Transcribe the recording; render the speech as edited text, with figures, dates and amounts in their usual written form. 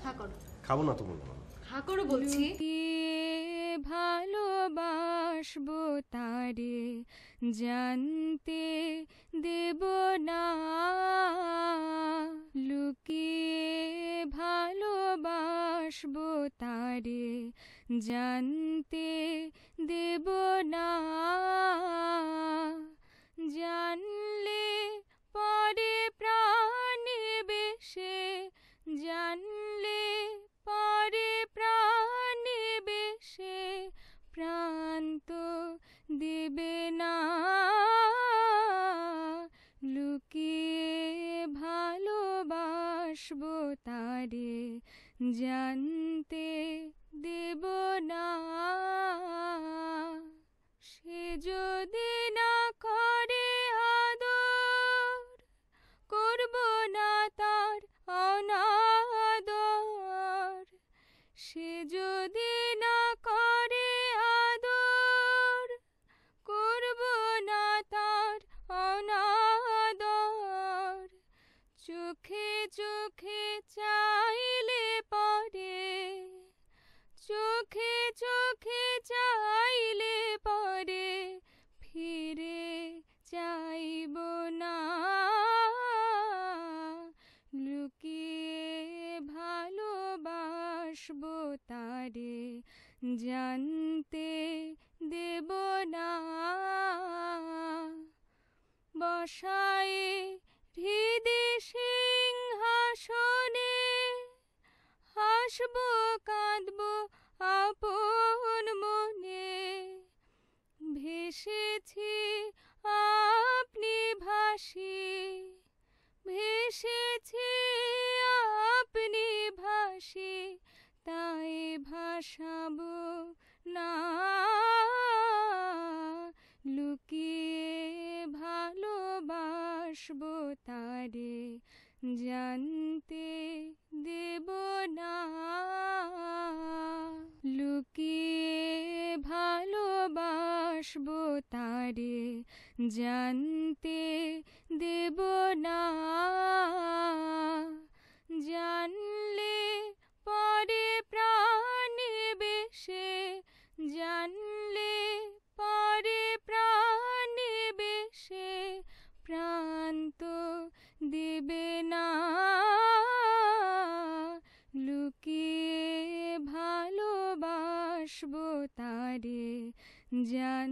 হা করো। খাবো না তো বললাম। হা করো বলছি। ভালোবাসবো তারে জানতে দেব না, লুকিয়ে ভালোবাসবো তারে জানতে দেব না, জানলে পরে প্রাণে বেশে, জানলে পরে প্রাণে বেশে প্রাণ তো দেবে না, লুকিয়ে ভালোবাসবো তারে জানতে দেব না, সে যদি না করে আদর করব না তার অনাদর, সে যদি না করে আদর করব না তার অনাদর, চোখে চোখে চাইলে পরে, চোখে চোখে চাইলে পরে ফিরে চাইব না, লুকিয়ে ভালোবাসবো তারে জানতে দেব না, বসায়ে হৃদে সিংহাসনে হাসবো কাঁদবো আপন মনে, ভেসেছি আপনি ভাসি, ভেসেছি আপনি ভাসি, তাই ভাসাবো না, লুকিয়ে ভালোবাসবো তারে জানতে দেব না, লুকিয়ে ভালোবাসবো তারে জানতে দেব না, জানলে পরে প্রাণে বেশে, জানলে পরে প্রাণে বেশে প্রাণ তো দেবে না, লুকিয়ে ভালোবাসবো তারে জান